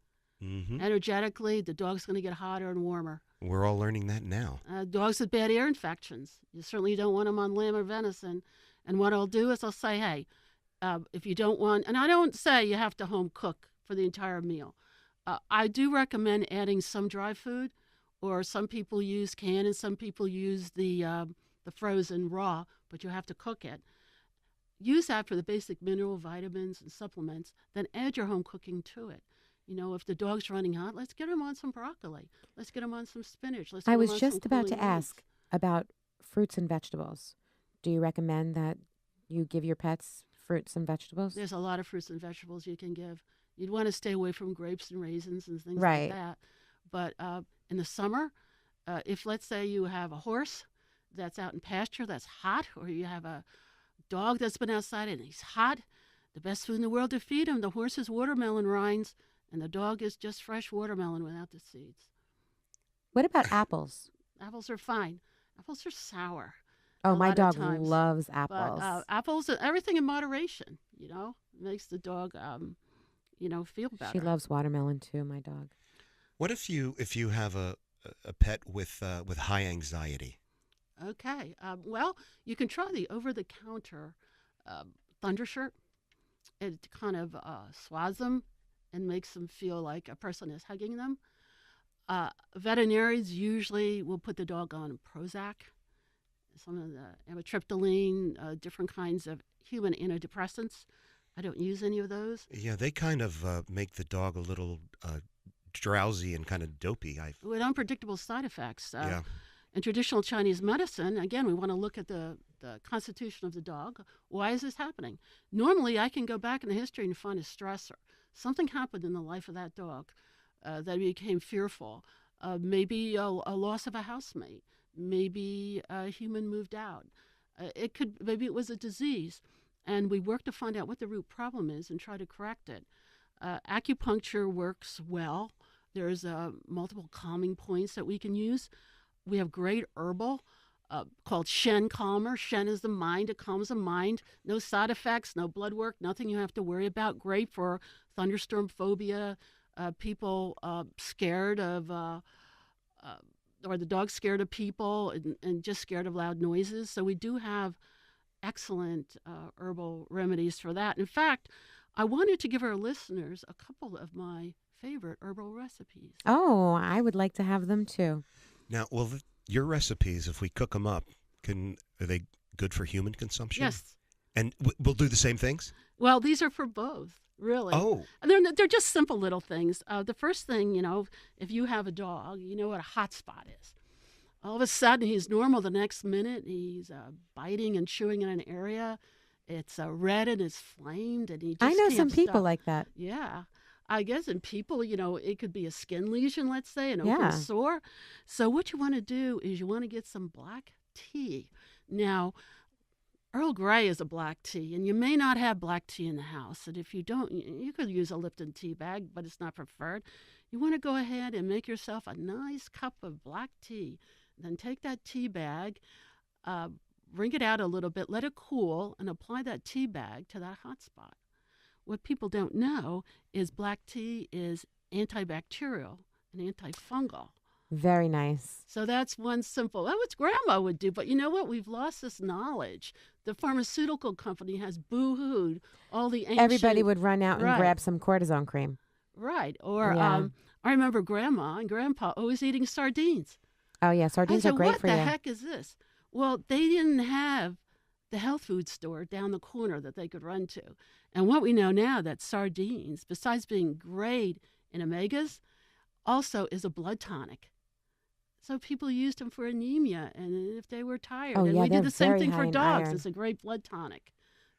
Mm-hmm. Energetically, the dog's going to get hotter and warmer. We're all learning that now. Dogs with bad ear infections, you certainly don't want them on lamb or venison. And what I'll do is I'll say, hey, if you don't want, and I don't say you have to home cook for the entire meal. I do recommend adding some dry food, or some people use canned and some people use the frozen raw, but you have to cook it. Use that for the basic mineral, vitamins, and supplements. Then add your home cooking to it. You know, if the dog's running hot, let's get him on some broccoli. Let's get him on some spinach. I was just about to ask about fruits and vegetables. Do you recommend that you give your pets fruits and vegetables? There's a lot of fruits and vegetables you can give. You'd want to stay away from grapes and raisins and things Right. like that. But in the summer, if let's say you have a horse that's out in pasture that's hot, or you have a dog that's been outside and he's hot, the best food in the world to feed him, the horse is watermelon rinds, and the dog is just fresh watermelon without the seeds. What about apples? Apples are fine. Apples are sour. Oh, a my lot of dog times. loves But apples. apples, everything in moderation, makes the dog, feel better. She loves watermelon too, my dog. What if you have a pet with high anxiety? Okay. Well, you can try the over-the-counter Thundershirt. It kind of swathes them and makes them feel like a person is hugging them. Veterinarians usually will put the dog on Prozac, some of the amitriptyline, different kinds of human antidepressants. I don't use any of those. Yeah, they kind of make the dog a little drowsy and kind of dopey. With unpredictable side effects. Yeah. In traditional Chinese medicine, again, we want to look at the constitution of the dog. Why is this happening? Normally, I can go back in the history and find a stressor. Something happened in the life of that dog that became fearful. Maybe a loss of a housemate. Maybe a human moved out. Maybe it was a disease. And we work to find out what the root problem is and try to correct it. Acupuncture works well. There's multiple calming points that we can use. We have great herbal called Shen Calmer. Shen is the mind. It calms the mind. No side effects, no blood work, nothing you have to worry about. Great for thunderstorm phobia, people scared of, or the dog's scared of people and just scared of loud noises. So we do have excellent herbal remedies for that. In fact, I wanted to give our listeners a couple of my favorite herbal recipes. Oh, I would like to have them too. Now, your recipes, if we cook them up, are they good for human consumption? Yes. And we'll do the same things? Well, these are for both, really. Oh. And they're just simple little things. The first thing, if you have a dog, you know what a hot spot is. All of a sudden, he's normal. The next minute, he's biting and chewing in an area. It's red and it's flamed, and he just I know can't some people stop. like that. Yeah. I guess in people, it could be a skin lesion, let's say, an Yeah. open sore. So what you want to do is you want to get some black tea. Now, Earl Grey is a black tea, and you may not have black tea in the house. And if you don't, you could use a Lipton tea bag, but it's not preferred. You want to go ahead and make yourself a nice cup of black tea. Then take that tea bag, wring it out a little bit, let it cool, and apply that tea bag to that hot spot. What people don't know is black tea is antibacterial and antifungal. Very nice. So that's one simple, that's what Grandma would do. But you know what? We've lost this knowledge. The pharmaceutical company has boo-hooed all the ancient... Everybody would run out and Right. grab some cortisone cream. Right. Or Yeah. I remember Grandma and Grandpa always eating sardines. Oh, yeah, sardines I are said, great what for the you. heck is this? Well, they didn't have the health food store down the corner that they could run to. And what we know now that sardines, besides being great in omegas, also is a blood tonic. So people used them for anemia and if they were tired. Oh, and yeah, we they're did the same very thing high for in dogs. iron. It's a great blood tonic.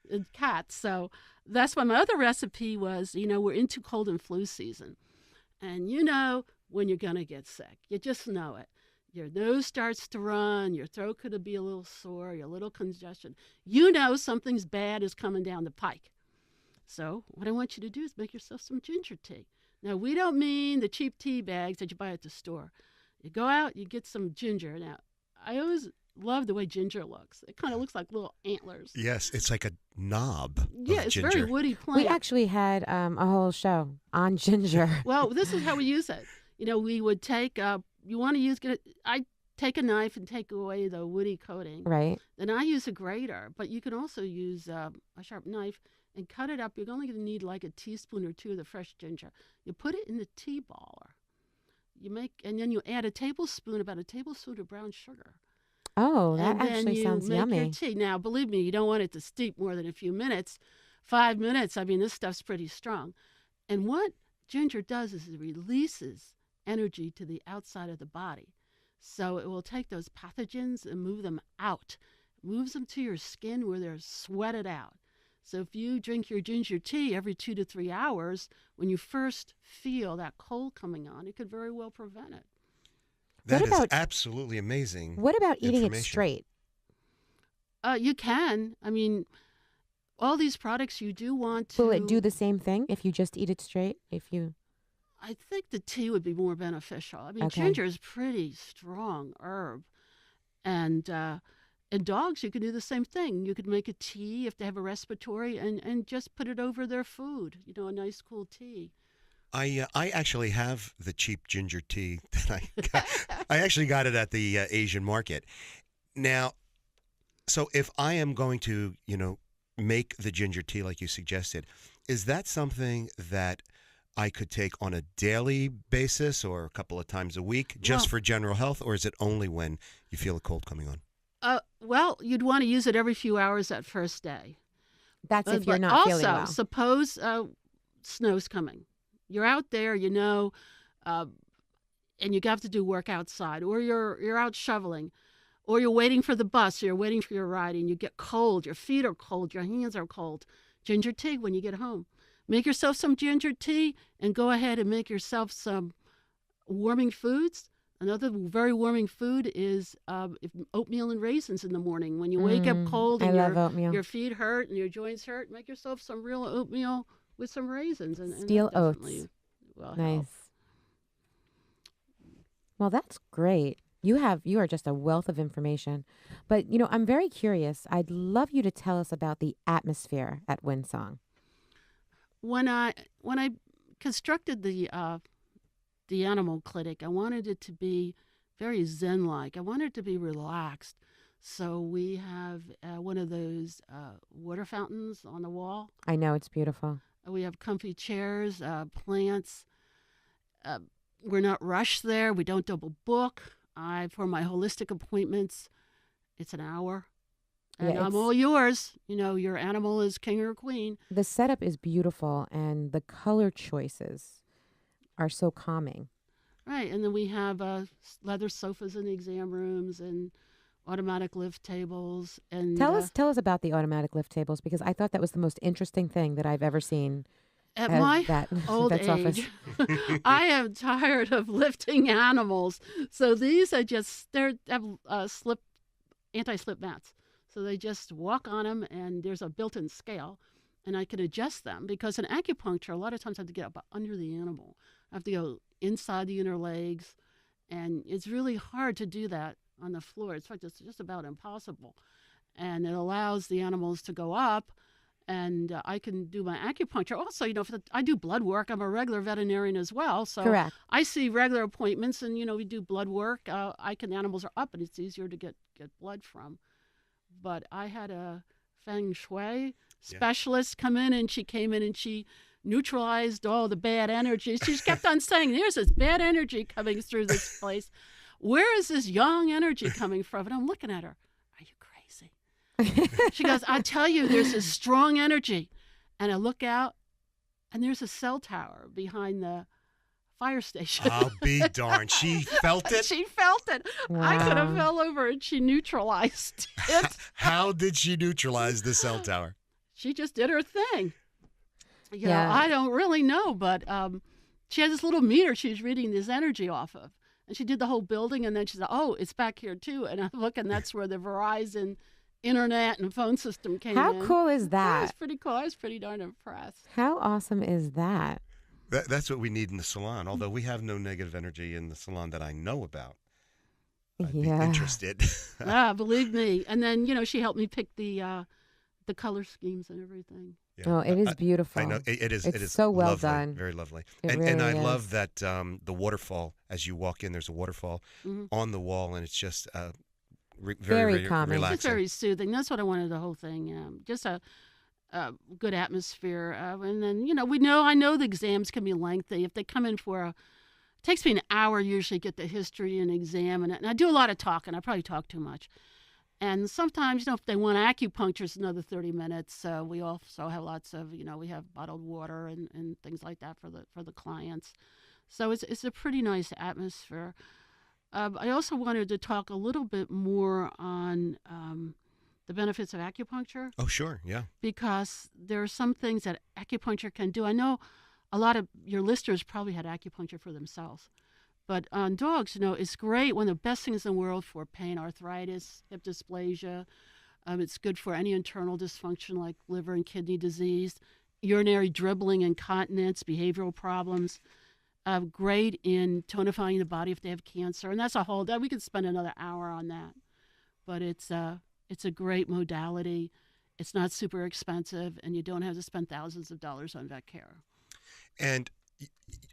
And cats. So that's why my other recipe was, we're into cold and flu season. And you know when you're going to get sick. You just know it. Your nose starts to run, your throat could be a little sore, your little congestion. You know something's bad is coming down the pike. So what I want you to do is make yourself some ginger tea. Now, we don't mean the cheap tea bags that you buy at the store. You go out, you get some ginger. Now, I always love the way ginger looks. It kind of looks like little antlers. Yes, it's like a knob Yeah, of it's ginger. very woody plant. We actually had a whole show on ginger. Well, this is how we use it. We would take, you want to use, I take a knife and take away the woody coating. Right. Then I use a grater, but you can also use a sharp knife and cut it up. You're only going to need like a teaspoon or two of the fresh ginger. You put it in the tea baller. And then you add about a tablespoon of brown sugar. Oh, that And then actually you sounds make yummy. your tea. Now, believe me, you don't want it to steep more than a few minutes. 5 minutes, this stuff's pretty strong. And what ginger does is it releases energy to the outside of the body. So it will take those pathogens and move them out, moves them to your skin where they're sweated out. So if you drink your ginger tea every 2 to 3 hours, when you first feel that cold coming on, it could very well prevent it. That What is about- absolutely amazing. What about eating it information. straight? You can. All these products you do want to... Will it do the same thing if you just eat it straight? I think the tea would be more beneficial. Okay. Ginger is pretty strong herb. And in dogs, you can do the same thing. You could make a tea if they have a respiratory and just put it over their food, a nice cool tea. I actually have the cheap ginger tea that I got. I actually got it at the Asian market. Now, so if I am going to, make the ginger tea like you suggested, is that something that I could take on a daily basis or a couple of times a week just for general health, or is it only when you feel a cold coming on? Well, you'd want to use it every few hours that first day. That's if you're But not also, feeling well. suppose snow's coming. You're out there, and you have to do work outside, or you're out shoveling, or you're waiting for the bus, or you're waiting for your ride, and you get cold. Your feet are cold, your hands are cold. Ginger tea when you get home. Make yourself some ginger tea, and go ahead and make yourself some warming foods. Another very warming food is oatmeal and raisins in the morning. When you wake up cold I and love oatmeal. your feet hurt and your joints hurt, make yourself some real oatmeal with some raisins. And Steel that oats. definitely will help. Nice. Well, that's great. You are just a wealth of information. But, I'm very curious. I'd love you to tell us about the atmosphere at Windsong. When I constructed the animal clinic, I wanted it to be very zen-like. I wanted it to be relaxed. So we have one of those water fountains on the wall. I know it's beautiful. We have comfy chairs, plants. We're not rushed there. We don't double book. For my holistic appointments, it's an hour. And Yeah, I'm all yours. Your animal is king or queen. The setup is beautiful, and the color choices are so calming. Right. And then we have leather sofas in the exam rooms and automatic lift tables. And Tell us about the automatic lift tables, because I thought that was the most interesting thing that I've ever seen. At at my that old vet's office. age, I am tired of lifting animals. So these are just, they have anti-slip mats. So they just walk on them, and there's a built-in scale, and I can adjust them. Because in acupuncture, a lot of times I have to get up under the animal. I have to go inside the inner legs, and it's really hard to do that on the floor. In fact, it's just about impossible. And it allows the animals to go up, and I can do my acupuncture. Also, I do blood work. I'm a regular veterinarian as well. So Correct. I see regular appointments, and, we do blood work. Animals are up, and it's easier to get blood from. But I had a feng shui specialist come in, and she came in and she neutralized all the bad energy. She just kept on saying, there's this bad energy coming through this place. Where is this young energy coming from? And I'm looking at her. Are you crazy? She goes, I tell you, there's this strong energy. And I look out, and there's a cell tower behind the fire station. I'll be darned. She felt it? She felt it. Wow. I could have fell over, and she neutralized it. How did she neutralize the cell tower? She just did her thing. Yeah. I don't really know, but she has this little meter she was reading this energy off of. And she did the whole building, and then she said, oh, it's back here too. And I look, and that's where the Verizon internet and phone system came in. How cool is That was that? pretty cool. I was pretty darn impressed. How awesome is that? That's what we need in the salon, although we have no negative energy in the salon that I know about. I'd be interested. Believe me. And then, she helped me pick the color schemes and everything. Yeah. Oh, it is beautiful. I know it is. It's It is so well lovely, done. very lovely. It And I really is. love that the waterfall as you walk in. There's a waterfall on the wall, and it's just very, Very calming. relaxing. It's very soothing. That's what I wanted the whole thing. Just a good atmosphere. And then, I know the exams can be lengthy. If they come in it takes me an hour usually to get the history and examine it. And I do a lot of talking. I probably talk too much. And sometimes, if they want acupuncture, it's another 30 minutes. We also have lots of, we have bottled water and things like that for the clients. So it's a pretty nice atmosphere. I also wanted to talk a little bit more on the benefits of acupuncture. Oh, sure, yeah. Because there are some things that acupuncture can do. I know a lot of your listeners probably had acupuncture for themselves. But on dogs, it's great. One of the best things in the world for pain, arthritis, hip dysplasia. It's good for any internal dysfunction like liver and kidney disease, urinary dribbling, incontinence, behavioral problems. Great in tonifying the body if they have cancer. And that's we could spend another hour on that. But it's a great modality. It's not super expensive, and you don't have to spend thousands of dollars on vet care. And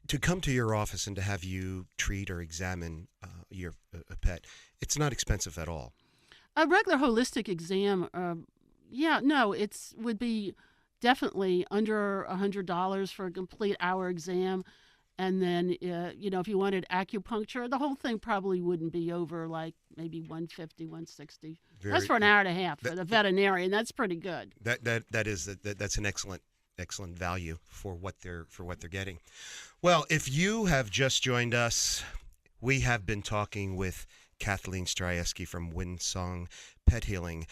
to come to your office and to have you treat or examine your a pet, it's not expensive at all. A regular holistic exam, would be definitely under $100 for a complete hour exam. And then, if you wanted acupuncture, the whole thing probably wouldn't be over like maybe $150, $160. That's for an hour and a half for the veterinarian. That's pretty good. That's an excellent value for what they're getting. Well, if you have just joined us, we have been talking with Kathleen Strajewski from Winsong Pet Healing.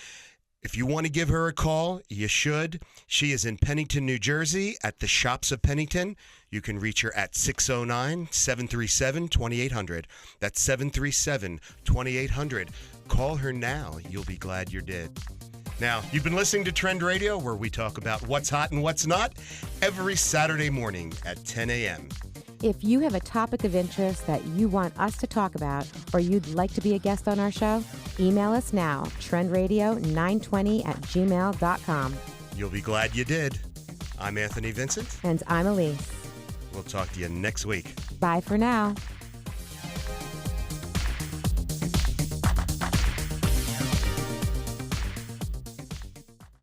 If you want to give her a call, you should. She is in Pennington, New Jersey at the Shops of Pennington. You can reach her at 609-737-2800. That's 737-2800. Call her now. You'll be glad you did. Now, you've been listening to Trend Radio, where we talk about what's hot and what's not every Saturday morning at 10 a.m. If you have a topic of interest that you want us to talk about or you'd like to be a guest on our show, email us now, trendradio920@gmail.com. You'll be glad you did. I'm Anthony Vincent. And I'm Elise. We'll talk to you next week. Bye for now.